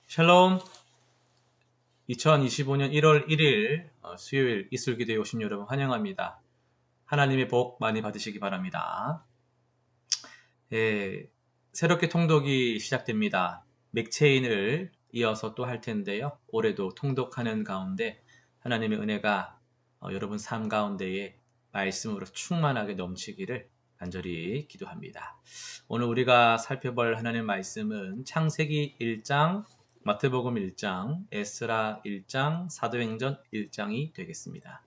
샬롬. 2025년 1월 1일 수요일 이슬기도에 오신 여러분 환영합니다. 하나님의 복 많이 받으시기 바랍니다. 새롭게 통독이 시작됩니다. 맥체인을 이어서 또 할 텐데요. 올해도 통독하는 가운데 하나님의 은혜가 여러분 삶 가운데에 말씀으로 충만하게 넘치기를 간절히 기도합니다. 오늘 우리가 살펴볼 하나님의 말씀은 창세기 1장, 마태복음 1장, 에스라 1장, 사도행전 1장이 되겠습니다.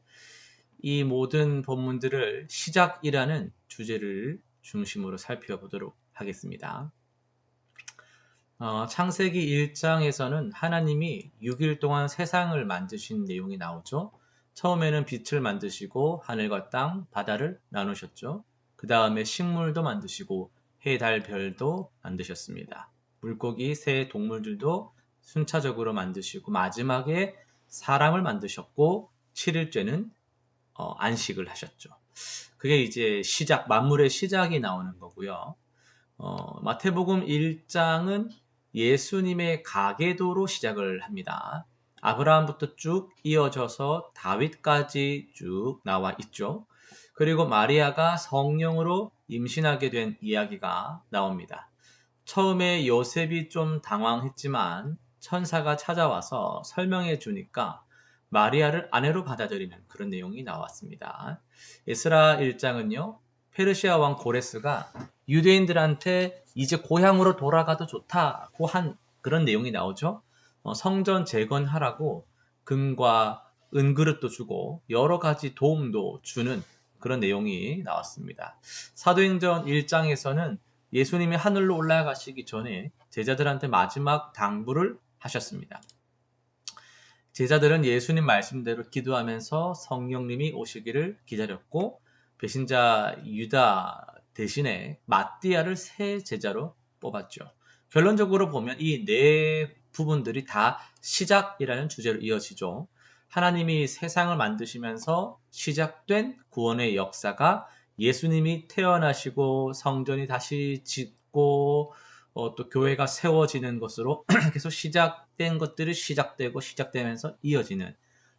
이 모든 본문들을 시작이라는 주제를 중심으로 살펴보도록 하겠습니다. 창세기 1장에서는 하나님이 6일 동안 세상을 만드신 내용이 나오죠. 처음에는 빛을 만드시고 하늘과 땅, 바다를 나누셨죠. 그 다음에 식물도 만드시고 해, 달, 별도 만드셨습니다. 물고기, 새, 동물들도 순차적으로 만드시고 마지막에 사람을 만드셨고 7일째는 안식을 하셨죠. 그게 이제 시작, 만물의 시작이 나오는 거고요. 마태복음 1장은 예수님의 가계도로 시작을 합니다. 아브라함부터 쭉 이어져서 다윗까지 쭉 나와 있죠. 그리고 마리아가 성령으로 임신하게 된 이야기가 나옵니다. 처음에 요셉이 좀 당황했지만 천사가 찾아와서 설명해 주니까 마리아를 아내로 받아들이는 그런 내용이 나왔습니다. 에스라 1장은요. 페르시아 왕 고레스가 유대인들한테 이제 고향으로 돌아가도 좋다고 한 그런 내용이 나오죠. 성전 재건하라고 금과 은그릇도 주고 여러 가지 도움도 주는 그런 내용이 나왔습니다. 사도행전 1장에서는 예수님이 하늘로 올라가시기 전에 제자들한테 마지막 당부를 하셨습니다. 제자들은 예수님 말씀대로 기도하면서 성령님이 오시기를 기다렸고 배신자 유다 대신에 마띠아를 새 제자로 뽑았죠. 결론적으로 보면 이 네 부분들이 다 시작이라는 주제로 이어지죠. 하나님이 세상을 만드시면서 시작된 구원의 역사가 예수님이 태어나시고 성전이 다시 짓고 또 교회가 세워지는 것으로 계속 시작된 것들이 시작되면서 이어지는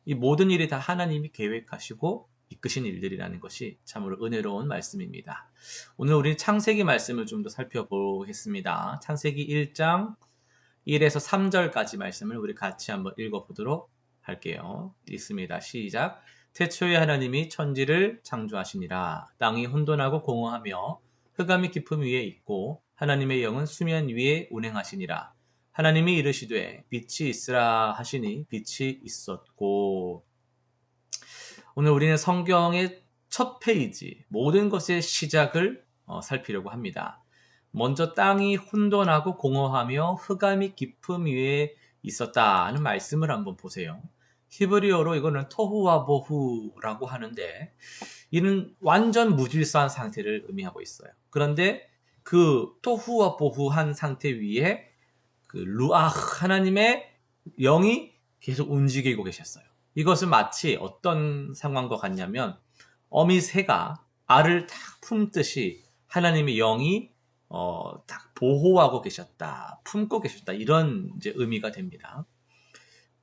이 모든 일이 다 하나님이 계획하시고 이끄신 일들이라는 것이 참으로 은혜로운 말씀입니다. 오늘 우리 창세기 말씀을 좀 더 살펴보겠습니다. 창세기 1장 1에서 3절까지 말씀을 우리 같이 한번 읽어보도록 할게요. 읽습니다. 시작. 태초에 하나님이 천지를 창조하시니라. 땅이 혼돈하고 공허하며 흑암이 깊음 위에 있고 하나님의 영은 수면 위에 운행하시니라. 하나님이 이르시되 빛이 있으라 하시니 빛이 있었고. 오늘 우리는 성경의 첫 페이지 모든 것의 시작을 살피려고 합니다. 먼저 땅이 혼돈하고 공허하며 흑암이 깊음 위에 있었다는 말씀을 한번 보세요. 히브리어로 이거는 토후와 보후라고 하는데 이는 완전 무질서한 상태를 의미하고 있어요. 그런데 그 토후와 보후한 상태 위에 그 루아흐 하나님의 영이 계속 움직이고 계셨어요. 이것은 마치 어떤 상황과 같냐면 어미 새가 알을 딱 품듯이 하나님의 영이 딱 보호하고 계셨다, 품고 계셨다 이런 이제 의미가 됩니다.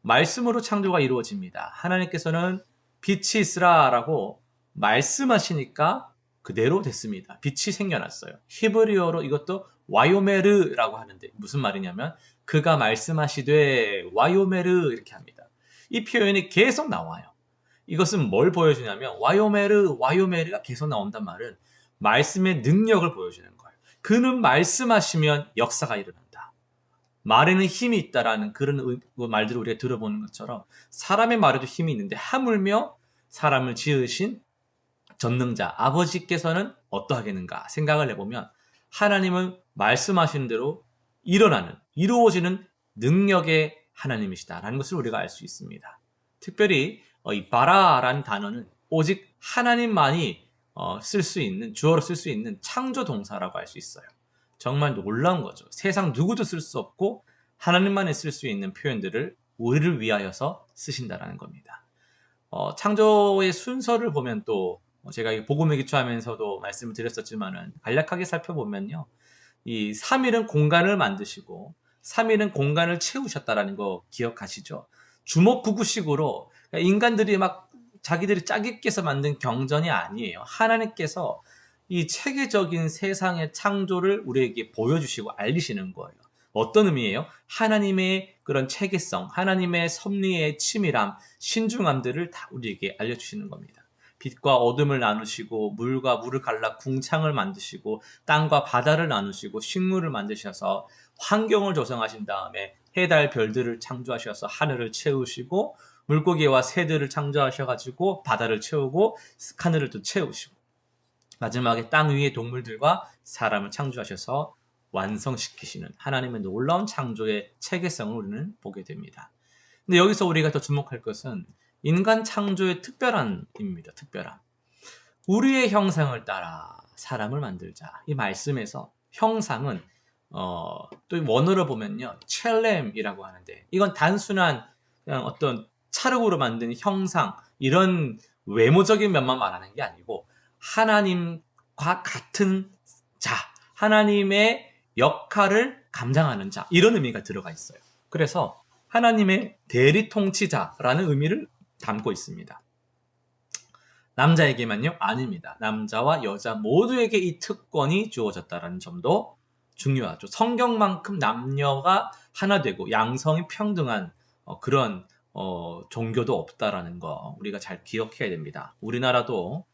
말씀으로 창조가 이루어집니다. 하나님께서는 빛이 있으라라고 말씀하시니까 그대로 됐습니다. 빛이 생겨났어요. 히브리어로 이것도 와요메르라고 하는데 무슨 말이냐면 그가 말씀하시되 와요메르 이렇게 합니다. 이 표현이 계속 나와요. 이것은 뭘 보여주냐면 와요메르가 계속 나온단 말은 말씀의 능력을 보여주는 거예요. 그는 말씀하시면 역사가 일어난다. 말에는 힘이 있다라는 그런 말들을 우리가 들어보는 것처럼 사람의 말에도 힘이 있는데 하물며 사람을 지으신 전능자 아버지께서는 어떠하겠는가 생각을 해보면 하나님은 말씀하시는 대로 이루어지는 능력의 하나님이시다라는 것을 우리가 알 수 있습니다. 특별히 이 바라라는 단어는 오직 하나님만이 쓸 수 있는 주어로 쓸 수 있는 창조 동사라고 할 수 있어요. 정말 놀라운 거죠. 세상 누구도 쓸 수 없고 하나님만이 쓸 수 있는 표현들을 우리를 위하여서 쓰신다라는 겁니다. 창조의 순서를 보면 또 제가 복음을 기초하면서도 말씀을 드렸었지만은 간략하게 살펴보면요. 이 3일은 공간을 만드시고 3일은 공간을 채우셨다라는 거 기억하시죠? 주먹구구식으로 인간들이 막 자기들이 짜깁기해서 만든 경전이 아니에요. 하나님께서 이 체계적인 세상의 창조를 우리에게 보여주시고 알리시는 거예요. 어떤 의미예요? 하나님의 그런 체계성, 하나님의 섭리의 치밀함, 신중함들을 다 우리에게 알려주시는 겁니다. 빛과 어둠을 나누시고 물과 물을 갈라 궁창을 만드시고 땅과 바다를 나누시고 식물을 만드셔서 환경을 조성하신 다음에 해, 달, 별들을 창조하셔서 하늘을 채우시고 물고기와 새들을 창조하셔가지고 바다를 채우고 하늘을 또 채우시고 마지막에 땅 위의 동물들과 사람을 창조하셔서 완성시키시는 하나님의 놀라운 창조의 체계성을 우리는 보게 됩니다. 근데 여기서 우리가 더 주목할 것은 인간 창조의 특별함입니다. 특별함. 우리의 형상을 따라 사람을 만들자. 이 말씀에서 형상은 또 원어로 보면요, 첼렘이라고 하는데 이건 단순한 그냥 어떤 찰흙으로 만든 형상 이런 외모적인 면만 말하는 게 아니고 하나님과 같은 자, 하나님의 역할을 감당하는 자 이런 의미가 들어가 있어요. 그래서 하나님의 대리통치자라는 의미를 담고 있습니다. 남자에게만요? 아닙니다. 남자와 여자 모두에게 이 특권이 주어졌다는 점도 중요하죠. 성경만큼 남녀가 하나 되고 양성이 평등한 그런 종교도 없다라는 거 우리가 잘 기억해야 됩니다. 우리나라도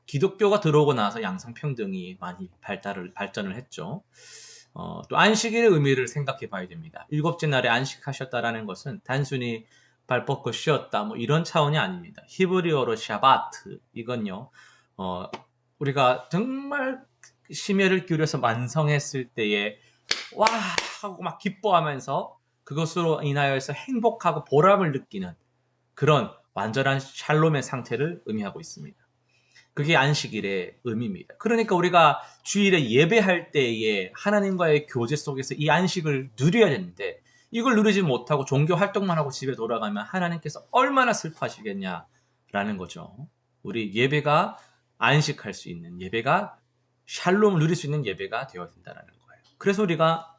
기독교가 들어오고 나서 양성평등이 많이 발전을 했죠. 또 안식일의 의미를 생각해 봐야 됩니다. 일곱째 날에 안식하셨다라는 것은 단순히 발 뻗고 쉬었다 뭐 이런 차원이 아닙니다. 히브리어로 샤바트 이건요 우리가 정말 심혈을 기울여서 완성했을 때에 와 하고 막 기뻐하면서 그것으로 인하여서 행복하고 보람을 느끼는 그런 완전한 샬롬의 상태를 의미하고 있습니다. 그게 안식일의 의미입니다. 그러니까 우리가 주일에 예배할 때에 하나님과의 교제 속에서 이 안식을 누려야 되는데 이걸 누리지 못하고 종교 활동만 하고 집에 돌아가면 하나님께서 얼마나 슬퍼하시겠냐라는 거죠. 우리 예배가 안식할 수 있는 예배가 샬롬을 누릴 수 있는 예배가 되어야 된다는 거예요. 그래서 우리가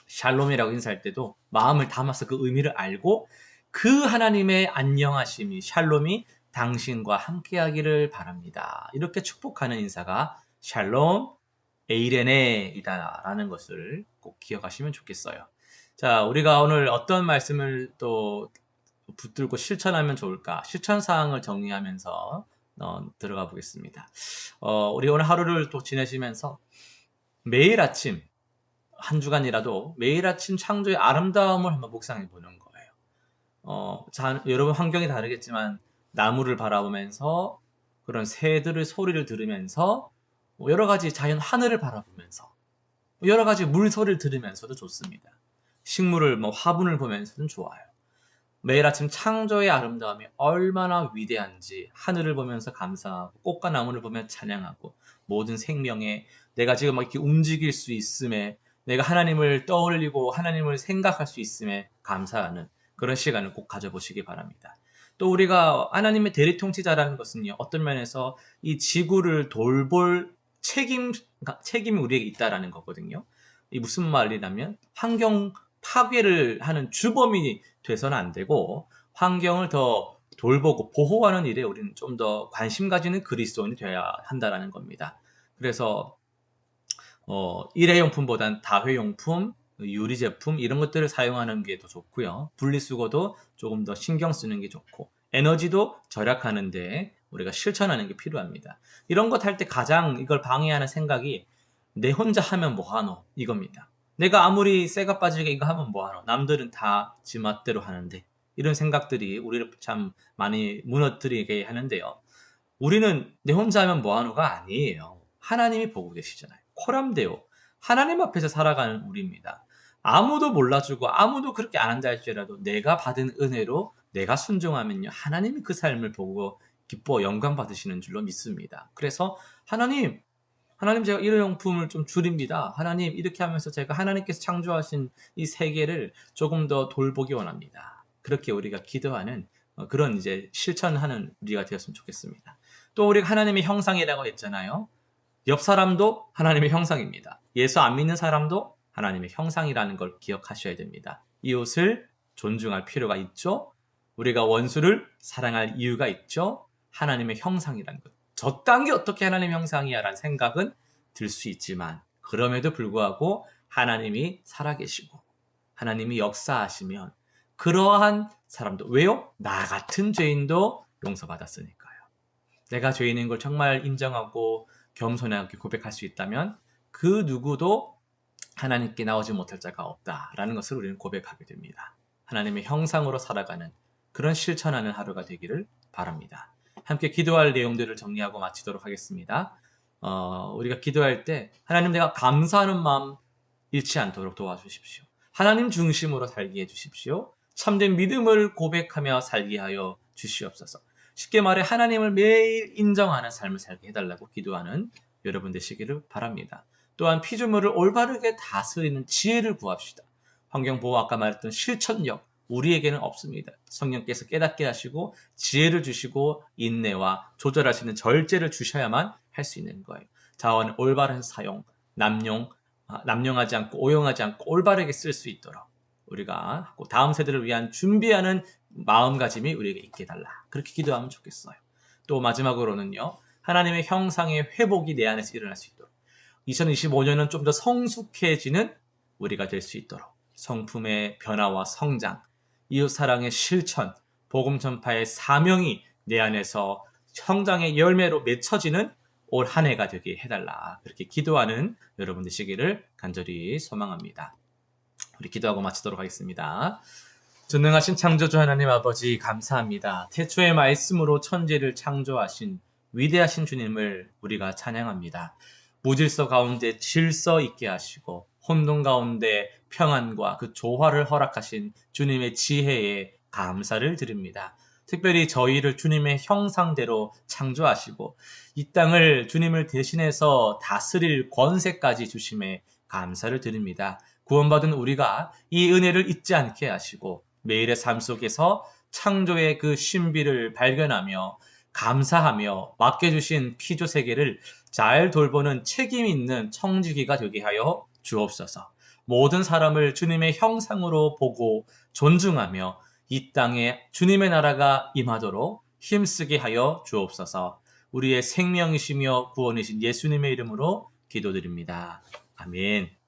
샬롬이라고 인사할 때도 마음을 담아서 그 의미를 알고 그 하나님의 안녕하심이 샬롬이 당신과 함께하기를 바랍니다. 이렇게 축복하는 인사가 샬롬 에이레네이다라는 것을 꼭 기억하시면 좋겠어요. 자, 우리가 오늘 어떤 말씀을 또 붙들고 실천하면 좋을까? 실천사항을 정리하면서 들어가 보겠습니다. 우리 오늘 하루를 또 지내시면서 매일 아침, 한 주간이라도 매일 아침 창조의 아름다움을 한번 묵상해 보는 거예요. 여러분 환경이 다르겠지만 나무를 바라보면서 그런 새들의 소리를 들으면서 여러 가지 자연 하늘을 바라보면서 여러 가지 물소리를 들으면서도 좋습니다. 식물을 화분을 보면서도 좋아요. 매일 아침 창조의 아름다움이 얼마나 위대한지 하늘을 보면서 감사하고 꽃과 나무를 보며 찬양하고 모든 생명에 내가 지금 이렇게 움직일 수 있음에 내가 하나님을 떠올리고 하나님을 생각할 수 있음에 감사하는 그런 시간을 꼭 가져보시기 바랍니다. 또 우리가 하나님의 대리통치자라는 것은요, 어떤 면에서 이 지구를 돌볼 책임이 우리에게 있다라는 거거든요. 이 무슨 말이냐면 환경 파괴를 하는 주범이 돼서는 안 되고 환경을 더 돌보고 보호하는 일에 우리는 좀 더 관심 가지는 그리스도인이 되어야 한다라는 겁니다. 그래서 일회용품보단 다회용품, 유리 제품 이런 것들을 사용하는 게 더 좋고요. 분리수거도 조금 더 신경 쓰는 게 좋고 에너지도 절약하는데 우리가 실천하는 게 필요합니다. 이런 것 할 때 가장 이걸 방해하는 생각이 내 혼자 하면 뭐하노 이겁니다. 내가 아무리 쇠가 빠지게 이거 하면 뭐하노 남들은 다 지 멋대로 하는데 이런 생각들이 우리를 참 많이 무너뜨리게 하는데요. 우리는 내 혼자 하면 뭐하노가 아니에요. 하나님이 보고 계시잖아요. 코람데오 하나님 앞에서 살아가는 우리입니다. 아무도 몰라주고 아무도 그렇게 안 한다 할지라도 내가 받은 은혜로 내가 순종하면요 하나님이 그 삶을 보고 기뻐 영광 받으시는 줄로 믿습니다. 그래서 하나님 제가 일회용품을 좀 줄입니다. 하나님 이렇게 하면서 제가 하나님께서 창조하신 이 세계를 조금 더 돌보기 원합니다. 그렇게 우리가 기도하는 그런 이제 실천하는 우리가 되었으면 좋겠습니다. 또 우리가 하나님의 형상이라고 했잖아요. 옆 사람도 하나님의 형상입니다. 예수 안 믿는 사람도 하나님의 형상이라는 걸 기억하셔야 됩니다. 이웃을 존중할 필요가 있죠. 우리가 원수를 사랑할 이유가 있죠. 하나님의 형상이라는 것. 저딴 게 어떻게 하나님의 형상이야 라는 생각은 들 수 있지만 그럼에도 불구하고 하나님이 살아계시고 하나님이 역사하시면 그러한 사람도 왜요? 나 같은 죄인도 용서받았으니까요. 내가 죄인인 걸 정말 인정하고 겸손하게 고백할 수 있다면 그 누구도 하나님께 나오지 못할 자가 없다라는 것을 우리는 고백하게 됩니다. 하나님의 형상으로 살아가는 그런 실천하는 하루가 되기를 바랍니다. 함께 기도할 내용들을 정리하고 마치도록 하겠습니다. 우리가 기도할 때 하나님 내가 감사하는 마음 잃지 않도록 도와주십시오. 하나님 중심으로 살게 해주십시오. 참된 믿음을 고백하며 살게 하여 주시옵소서. 쉽게 말해 하나님을 매일 인정하는 삶을 살게 해달라고 기도하는 여러분 되시기를 바랍니다. 또한 피조물을 올바르게 다스리는 지혜를 구합시다. 환경보호 아까 말했던 실천력 우리에게는 없습니다. 성령께서 깨닫게 하시고 지혜를 주시고 인내와 조절할 수 있는 절제를 주셔야만 할 수 있는 거예요. 자원 올바른 사용, 남용하지 않고 오용하지 않고 올바르게 쓸 수 있도록 우리가 하고 다음 세대를 위한 준비하는 마음가짐이 우리에게 있게 해달라. 그렇게 기도하면 좋겠어요. 또 마지막으로는요. 하나님의 형상의 회복이 내 안에서 일어날 수 있도록 2025년은 좀 더 성숙해지는 우리가 될 수 있도록 성품의 변화와 성장, 이웃사랑의 실천, 복음 전파의 사명이 내 안에서 성장의 열매로 맺혀지는 올 한 해가 되게 해달라. 그렇게 기도하는 여러분 되시기를 간절히 소망합니다. 우리 기도하고 마치도록 하겠습니다. 전능하신 창조주 하나님 아버지 감사합니다. 태초의 말씀으로 천지를 창조하신 위대하신 주님을 우리가 찬양합니다. 무질서 가운데 질서 있게 하시고 혼돈 가운데 평안과 그 조화를 허락하신 주님의 지혜에 감사를 드립니다. 특별히 저희를 주님의 형상대로 창조하시고 이 땅을 주님을 대신해서 다스릴 권세까지 주심에 감사를 드립니다. 구원받은 우리가 이 은혜를 잊지 않게 하시고 매일의 삶 속에서 창조의 그 신비를 발견하며 감사하며 맡겨주신 피조 세계를 잘 돌보는 책임 있는 청지기가 되게 하여 주옵소서. 모든 사람을 주님의 형상으로 보고 존중하며 이 땅에 주님의 나라가 임하도록 힘쓰게 하여 주옵소서. 우리의 생명이시며 구원이신 예수님의 이름으로 기도드립니다. 아멘.